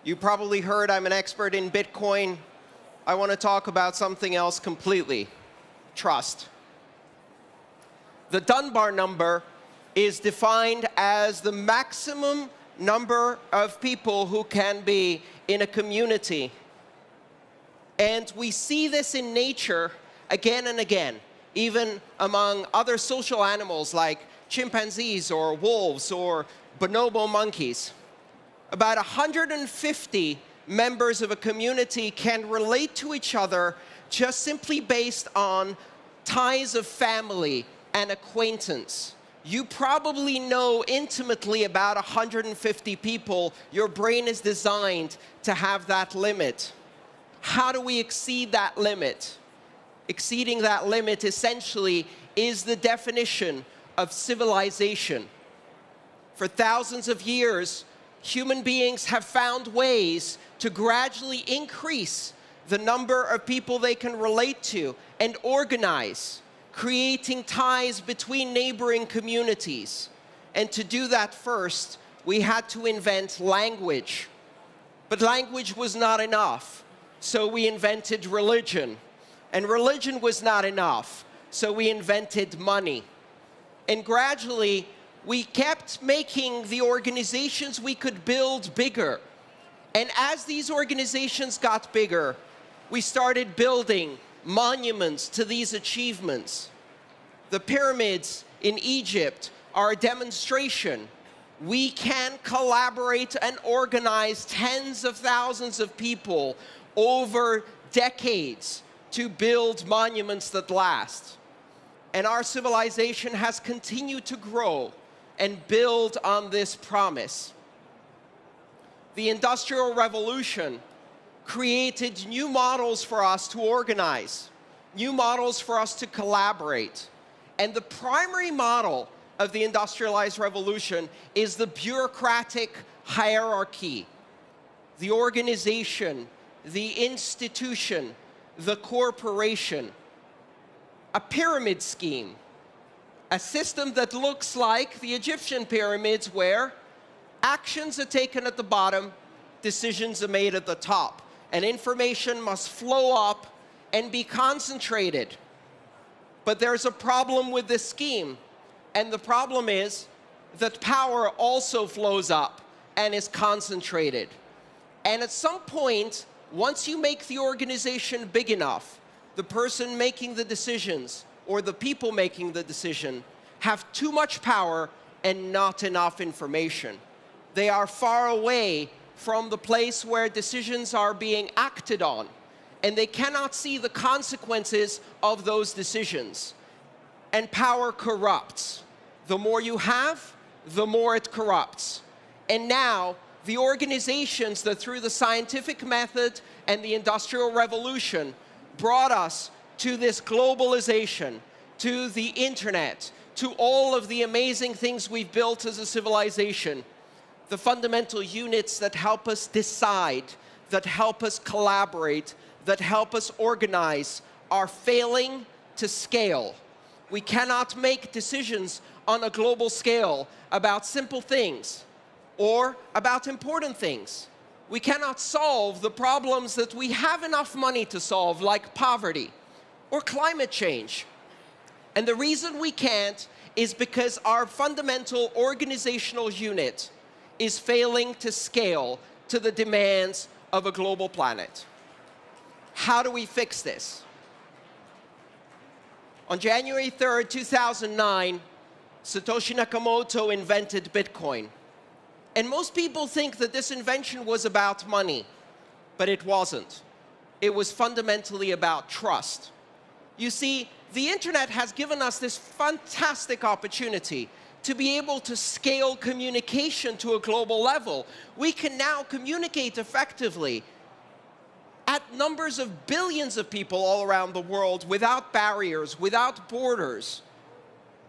You probably heard I'm an expert in Bitcoin. I want to talk about something else completely: trust. The Dunbar number is defined as the maximum number of people who can be in a community. And we see this in nature again and again, even among other social animals like chimpanzees or wolves or bonobo monkeys. About 150 members of a community can relate to each other just simply based on ties of family and acquaintance. You probably know intimately about 150 people. Your brain is designed to have that limit. How do we exceed that limit? Exceeding that limit essentially is the definition of civilization. For thousands of years, human beings have found ways to gradually increase the number of people they can relate to and organize, creating ties between neighboring communities. And to do that first, we had to invent language. But language was not enough, so we invented religion. And religion was not enough, so we invented money. And gradually, we kept making the organizations we could build bigger. And as these organizations got bigger, we started building monuments to these achievements. The pyramids in Egypt are a demonstration. We can collaborate and organize tens of thousands of people over decades to build monuments that last. And our civilization has continued to grow and build on this promise. The Industrial Revolution created new models for us to organize, new models for us to collaborate. And the primary model of the industrialized revolution is the bureaucratic hierarchy, the organization, the institution, the corporation, a pyramid scheme, a system that looks like the Egyptian pyramids, where actions are taken at the bottom, decisions are made at the top, and information must flow up and be concentrated. But there's a problem with this scheme, and the problem is that power also flows up and is concentrated. And at some point, once you make the organization big enough, the person making the decisions or the people making the decision have too much power and not enough information. They are far away from the place where decisions are being acted on, and they cannot see the consequences of those decisions. And power corrupts. The more you have, the more it corrupts. And now, the organizations that through the scientific method and the Industrial Revolution brought us to this globalization, to the internet, to all of the amazing things we've built as a civilization, the fundamental units that help us decide, that help us collaborate, that help us organize, are failing to scale. We cannot make decisions on a global scale about simple things or about important things. We cannot solve the problems that we have enough money to solve, like poverty or climate change. And the reason we can't is because our fundamental organizational unit is failing to scale to the demands of a global planet. How do we fix this? On January 3rd, 2009, Satoshi Nakamoto invented Bitcoin. And most people think that this invention was about money, but it wasn't. It was fundamentally about trust. You see, the internet has given us this fantastic opportunity to be able to scale communication to a global level. We can now communicate effectively at numbers of billions of people all around the world without barriers, without borders,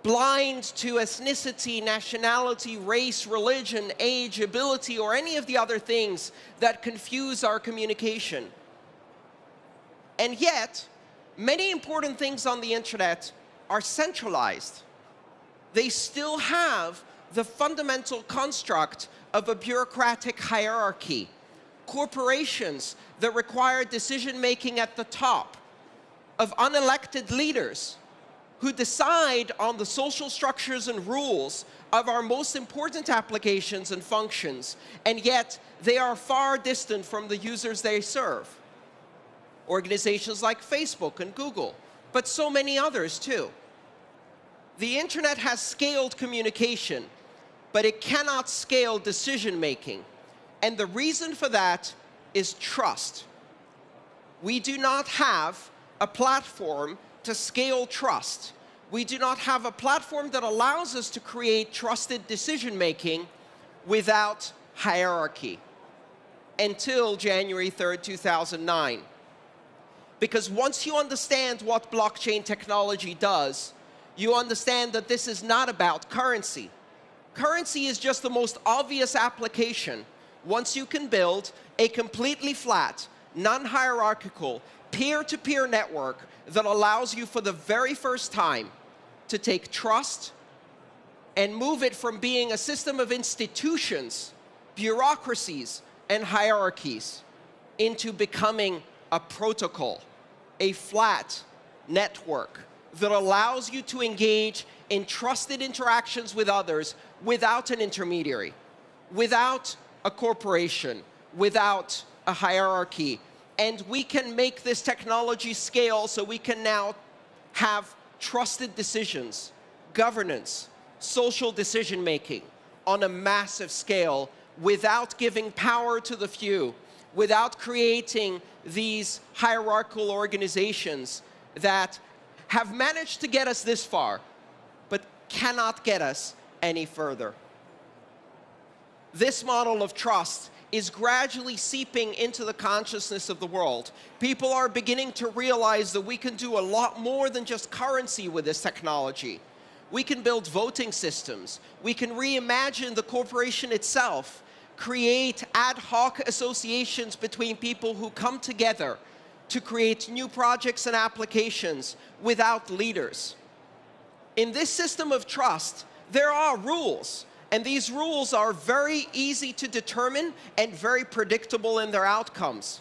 blind to ethnicity, nationality, race, religion, age, ability, or any of the other things that confuse our communication. And yet, many important things on the internet are centralized. They still have the fundamental construct of a bureaucratic hierarchy. corporations that require decision-making at the top, of unelected leaders who decide on the social structures and rules of our most important applications and functions, and yet they are far distant from the users they serve. Organizations like Facebook and Google, but so many others too. The internet has scaled communication, but it cannot scale decision-making. And the reason for that is trust. We do not have a platform to scale trust. We do not have a platform that allows us to create trusted decision-making without hierarchy until January 3rd, 2009. Because once you understand what blockchain technology does, you understand that this is not about currency. Currency is just the most obvious application once you can build a completely flat, non-hierarchical, peer-to-peer network that allows you for the very first time to take trust and move it from being a system of institutions, bureaucracies, and hierarchies into becoming a protocol, a flat network that allows you to engage in trusted interactions with others without an intermediary, without a corporation, without a hierarchy. And we can make this technology scale so we can now have trusted decisions, governance, social decision-making on a massive scale without giving power to the few, without creating these hierarchical organizations that have managed to get us this far, but cannot get us any further. This model of trust is gradually seeping into the consciousness of the world. People are beginning to realize that we can do a lot more than just currency with this technology. We can build voting systems. We can reimagine the corporation itself, create ad hoc associations between people who come together to create new projects and applications without leaders. In this system of trust, there are rules. And these rules are very easy to determine and very predictable in their outcomes.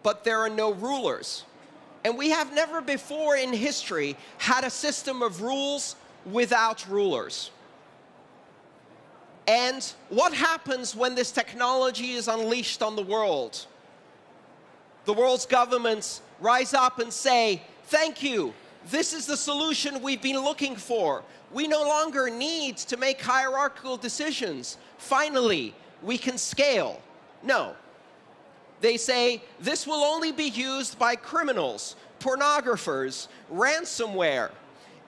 But there are no rulers. And we have never before in history had a system of rules without rulers. And what happens when this technology is unleashed on the world? The world's governments rise up and say, "Thank you. This is the solution we've been looking for. We no longer need to make hierarchical decisions. Finally, we can scale." No. They say, this will only be used by criminals, pornographers, ransomware.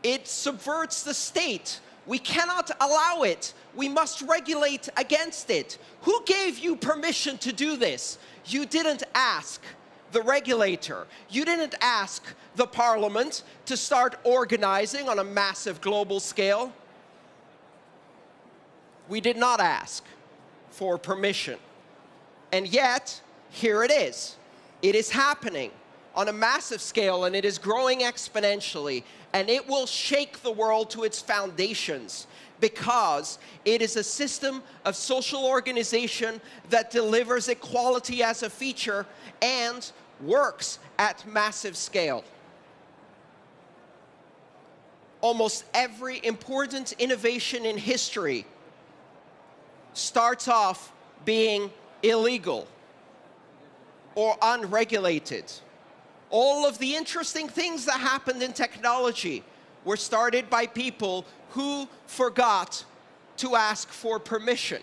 It subverts the state. We cannot allow it. We must regulate against it. Who gave you permission to do this? You didn't ask the regulator. You didn't ask the parliament to start organizing on a massive global scale. We did not ask for permission. And yet, here it is. It is happening on a massive scale, and it is growing exponentially, and it will shake the world to its foundations because it is a system of social organization that delivers equality as a feature and works at massive scale. Almost every important innovation in history starts off being illegal or unregulated. All of the interesting things that happened in technology were started by people who forgot to ask for permission,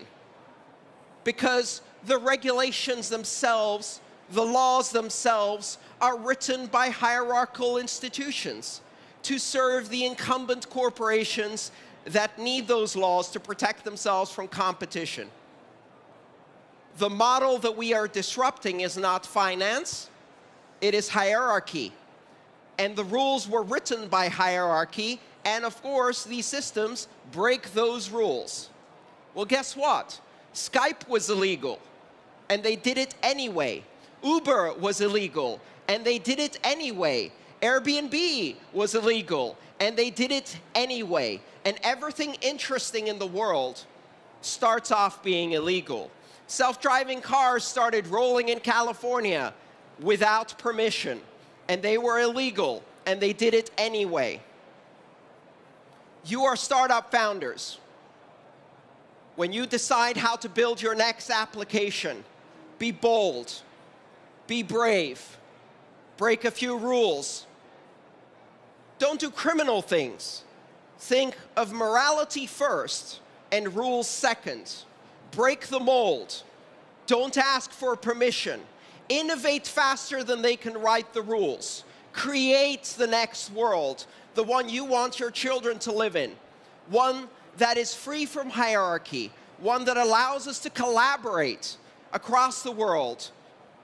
because the regulations themselves, the laws themselves, are written by hierarchical institutions to serve the incumbent corporations that need those laws to protect themselves from competition. The model that we are disrupting is not finance, it is hierarchy. And the rules were written by hierarchy, and of course, these systems break those rules. Well, guess what? Skype was illegal, and they did it anyway. Uber was illegal, and they did it anyway. Airbnb was illegal, and they did it anyway. And everything interesting in the world starts off being illegal. Self-driving cars started rolling in California without permission, and they were illegal, and they did it anyway. You are startup founders. When you decide how to build your next application, be bold, be brave, break a few rules. Don't do criminal things. Think of morality first and rules second. Break the mold. Don't ask for permission. Innovate faster than they can write the rules. Create the next world, the one you want your children to live in. One that is free from hierarchy. One that allows us to collaborate across the world,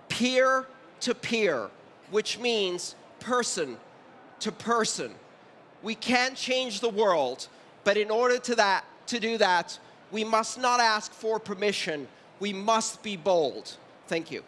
peer to peer, which means person to person. We can't change the world, but in order to do that, we must not ask for permission. We must be bold. Thank you.